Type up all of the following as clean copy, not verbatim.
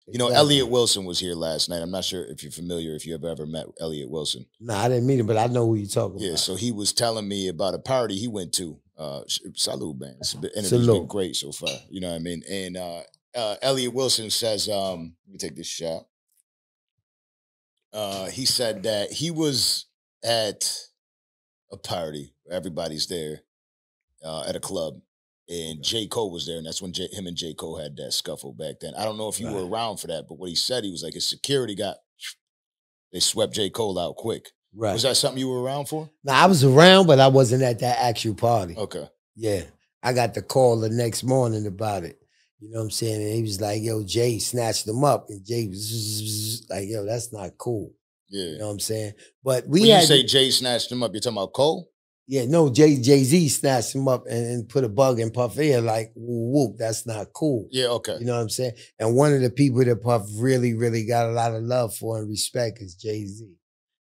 You know, Elliott Wilson was here last night. I'm not sure if you're familiar, if you ever met Elliott Wilson. Nah, I didn't meet him, but I know who you're talking about. Yeah, so he was telling me about a party he went to. Salute, man. This interview's been great so far. You know what I mean? And Elliott Wilson says, let me take this shot. He said that he was at a party. Everybody's there at a club. And J.Cole was there, and that's when him and J.Cole had that scuffle back then. I don't know if you were around for that, but what he said, he was like, his security they swept J.Cole out quick. Right. Was that something you were around for? No, I was around, but I wasn't at that actual party. Okay. Yeah. I got the call the next morning about it. You know what I'm saying? And he was like, yo, Jay snatched him up. And Jay was like, yo, that's not cool. Yeah. You know what I'm saying? But when you say Jay snatched him up, you're talking about Cole? Yeah, no, Jay-Z snatched him up and put a bug in Puff ear like, whoop, that's not cool. Yeah, okay. You know what I'm saying? And one of the people that Puff really, really got a lot of love for and respect is Jay-Z.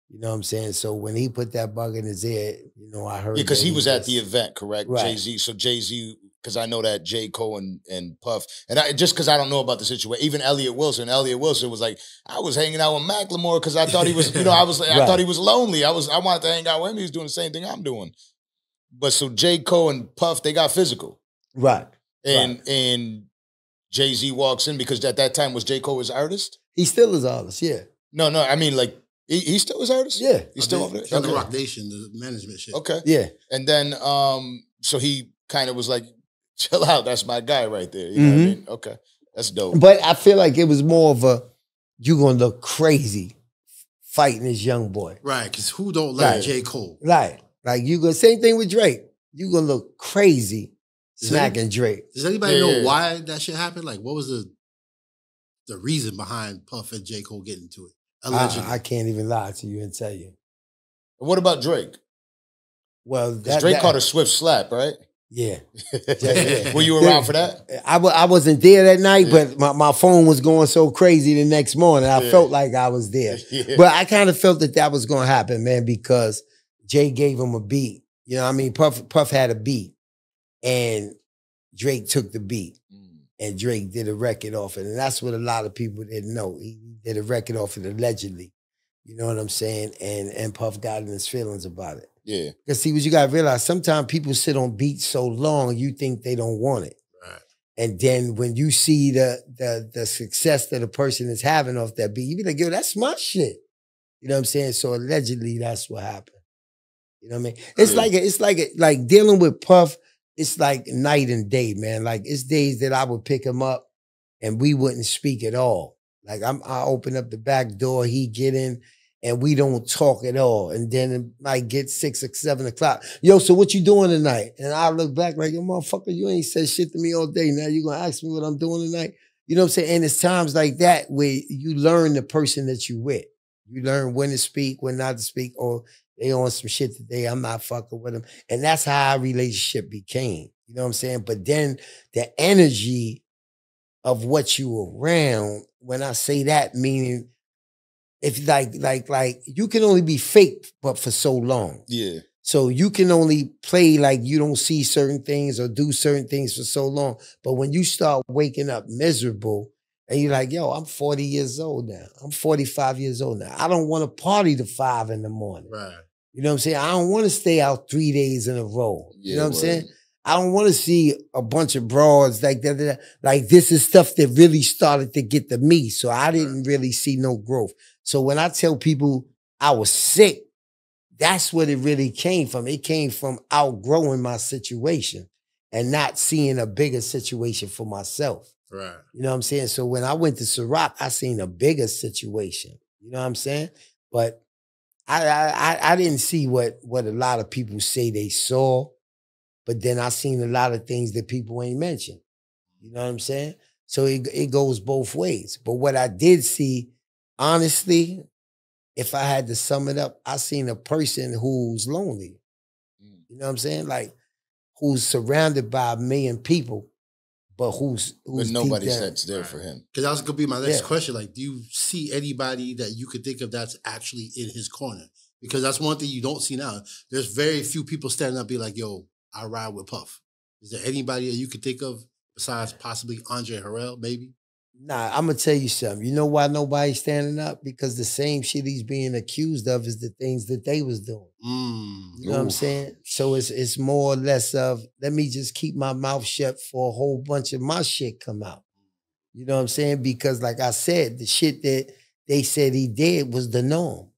You know what I'm saying? So when he put that bug in his ear, you know, I heard. Yeah, because he was at the event, correct? Right. Jay-Z. So Jay-Z, because I know that J.Cole and Puff, and just because I don't know about the situation, even Elliott Wilson was like, I was hanging out with Macklemore because I thought he was, you know, I thought he was lonely. I wanted to hang out with him. He was doing the same thing I'm doing. But so J.Cole and Puff, they got physical. Right. And Jay-Z walks in because at that time was J.Cole his artist? He still is artist, yeah. No, I mean like, he still his artist? Yeah. He's still over there? The Rock Nation, the management shit. Okay. Yeah. And then, so he kind of was like, chill out, that's my guy right there. You know what I mean? Okay. That's dope. But I feel like it was more of a, you gonna look crazy fighting this young boy. Right, because who don't like J. Cole? Right. Like you gonna, same thing with Drake. You gonna look crazy smacking Drake. Does anybody know why that shit happened? Like what was the reason behind Puff and J. Cole getting into it? Allegedly. I can't even lie to you and tell you. What about Drake? Well, Drake caught a swift slap, right? Yeah. Were you around for that? I wasn't there that night, but my phone was going so crazy the next morning. I felt like I was there. But I kind of felt that was going to happen, man, because Jay gave him a beat. You know what I mean? Puff had a beat, and Drake took the beat, and Drake did a record off it. And that's what a lot of people didn't know. He did a record off it allegedly. You know what I'm saying? And Puff got in his feelings about it. Yeah. Because see, what you gotta realize, sometimes people sit on beats so long, you think they don't want it. Right. And then when you see the success that a person is having off that beat, you be like, yo, that's my shit. You know what I'm saying? So allegedly, that's what happened. You know what I mean? It's like dealing with Puff, it's like night and day, man. Like it's days that I would pick him up and we wouldn't speak at all. Like I open up the back door, he get in, and we don't talk at all. And then it might get 6 or 7 o'clock. Yo, so what you doing tonight? And I look back like, yo, motherfucker, you ain't said shit to me all day. Now you gonna ask me what I'm doing tonight? You know what I'm saying? And it's times like that where you learn the person that you with. You learn when to speak, when not to speak, or they on some shit today, I'm not fucking with them. And that's how our relationship became. You know what I'm saying? But then the energy of what you around, when I say that, meaning if like you can only be fake, but for so long. Yeah. So you can only play like you don't see certain things or do certain things for so long. But when you start waking up miserable and you're like, yo, I'm 40 years old now. I'm 45 years old now. I don't want to party to 5 in the morning. Right. You know what I'm saying? I don't want to stay out 3 days in a row. Yeah, you know what I'm saying? I don't want to see a bunch of broads like that. Like this is stuff that really started to get to me. So I didn't really see no growth. So when I tell people I was sick, that's what it really came from. It came from outgrowing my situation and not seeing a bigger situation for myself. Right. You know what I'm saying? So when I went to Ciroc, I seen a bigger situation. You know what I'm saying? But I didn't see what a lot of people say they saw, but then I seen a lot of things that people ain't mentioned. You know what I'm saying? So it goes both ways. But what I did see, honestly, if I had to sum it up, I seen a person who's lonely. You know what I'm saying? Like, who's surrounded by 1 million people, but who's nobody that's there for him. Because that was going to be my next question. Like, do you see anybody that you could think of that's actually in his corner? Because that's one thing you don't see now. There's very few people standing up and be like, yo, I ride with Puff. Is there anybody that you could think of besides possibly Andre Harrell, maybe? Nah, I'm gonna tell you something. You know why nobody's standing up? Because the same shit he's being accused of is the things that they was doing. You know what I'm saying? So it's more or less of, let me just keep my mouth shut for a whole bunch of my shit come out. You know what I'm saying? Because like I said, the shit that they said he did was the norm.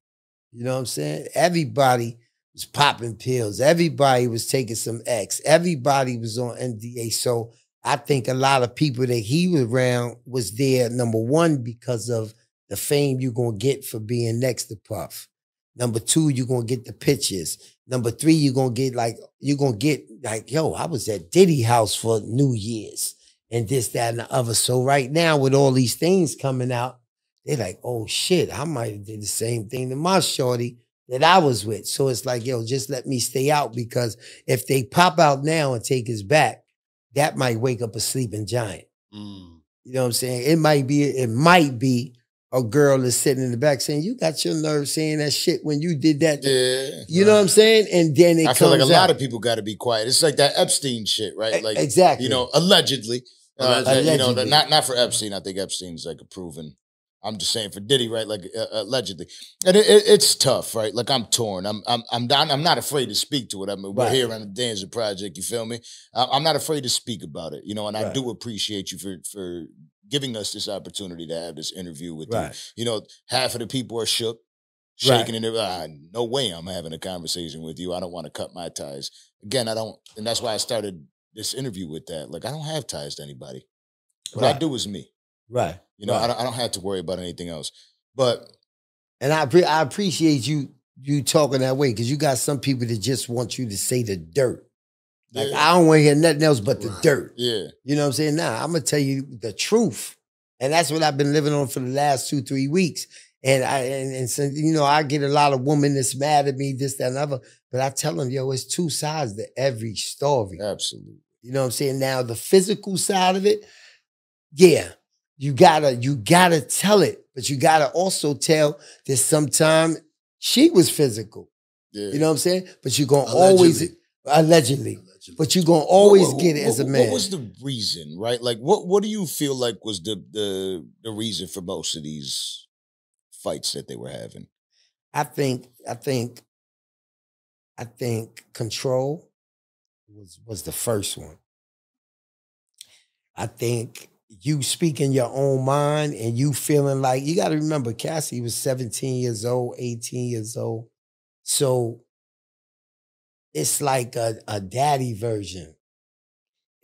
You know what I'm saying? Everybody was popping pills. Everybody was taking some X. Everybody was on NDA. So I think a lot of people that he was around was there, number one, because of the fame you're going to get for being next to Puff. Number two, you're going to get the pictures. Number three, you're going to get like, yo, I was at Diddy house for New Year's and this, that, and the other. So right now with all these things coming out, they're like, oh shit, I might have did the same thing to my shorty that I was with. So it's like, yo, just let me stay out, because if they pop out now and take his back, that might wake up a sleeping giant. You know what I'm saying? It might be a girl that's sitting in the back saying, you got your nerve saying that shit when you did that. Yeah. You know what I'm saying? And then I feel like a lot of people got to be quiet. It's like that Epstein shit, right? Like, exactly. You know, allegedly. Allegedly. You know, not for Epstein. I think Epstein's like a proven. I'm just saying for Diddy, right? Like allegedly, and it's tough, right? Like I'm torn. I'm not afraid to speak to it. I mean, we're here on the Dancer Project. You feel me? I'm not afraid to speak about it. You know, and I do appreciate you for giving us this opportunity to have this interview with you. You know, half of the people are shook, shaking in their no way I'm having a conversation with you. I don't want to cut my ties. Again, I don't, and that's why I started this interview with that. Like, I don't have ties to anybody. What I do is me. You know, I don't have to worry about anything else. But and I appreciate you talking that way, because you got some people that just want you to say the dirt. Like, I don't want to hear nothing else but the dirt. Yeah. You know what I'm saying? Nah, I'm gonna tell you the truth. And that's what I've been living on for the last 2-3 weeks. And so, you know, I get a lot of women that's mad at me, this, that, and other. But I tell them, yo, it's two sides to every story. Absolutely. You know what I'm saying? Now, the physical side of it, yeah, you gotta tell it, but you gotta also tell that sometimes she was physical. Yeah. You know what I'm saying? But you're gonna allegedly. But you're gonna always get it as a man. What was the reason, right? Like, what do you feel like was the reason for most of these fights that they were having? I think control was the first one. I think you speaking your own mind and you feeling like, you got to remember, Cassie was 17 years old, 18 years old. So it's like a daddy version.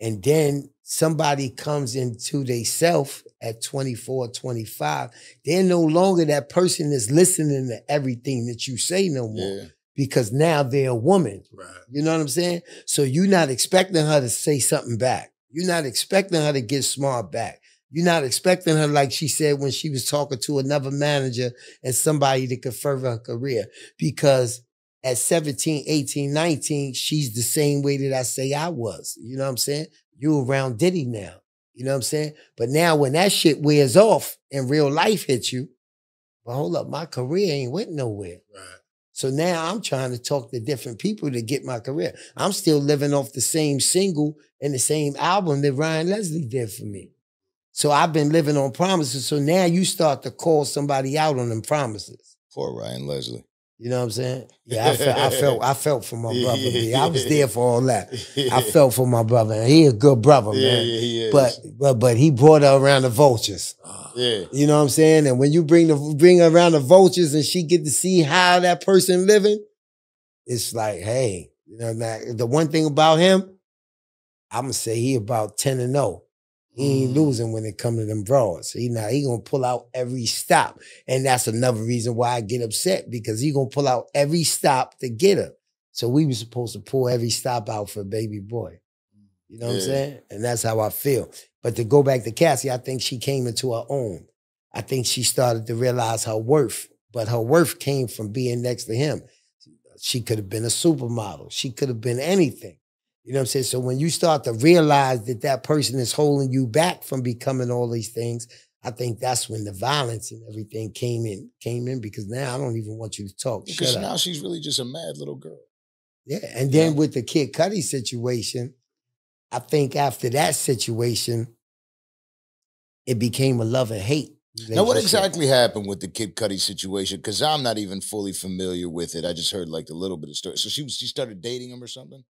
And then somebody comes into they self at 24, 25. They're no longer that person that's listening to everything that you say no more. Yeah. Because now they're a woman. Right. You know what I'm saying? So you're not expecting her to say something back. You're not expecting her to get smart back. You're not expecting her, like she said when she was talking to another manager and somebody that could further her career. Because at 17, 18, 19, she's the same way that I say I was. You know what I'm saying? You around Diddy now. You know what I'm saying? But now when that shit wears off and real life hits you, well, hold up, my career ain't went nowhere. Right. So now I'm trying to talk to different people to get my career. I'm still living off the same single and the same album that Ryan Leslie did for me. So I've been living on promises. So now you start to call somebody out on them promises. Poor Ryan Leslie. You know what I'm saying? Yeah, I felt for my brother. Man. I was there for all that. I felt for my brother. And he a good brother, man. Yeah, he is. But he brought her around the vultures. Yeah. You know what I'm saying? And when you bring her around the vultures and she get to see how that person living, it's like, hey, you know, the one thing about him, I'm gonna say he about 10-0. He ain't losing when it comes to them broads. He gonna pull out every stop. And that's another reason why I get upset, because he gonna pull out every stop to get her. So we were supposed to pull every stop out for baby boy. You know what I'm saying? And that's how I feel. But to go back to Cassie, I think she came into her own. I think she started to realize her worth, but her worth came from being next to him. She could have been a supermodel. She could have been anything. You know what I'm saying? So when you start to realize that that person is holding you back from becoming all these things, I think that's when the violence and everything came in, because now I don't even want you to talk. Because now she's really just a mad little girl. Yeah. And then with the Kid Cudi situation, I think after that situation, it became a love and hate. Now, what exactly happened with the Kid Cudi situation? Because I'm not even fully familiar with it. I just heard like a little bit of story. So she started dating him or something?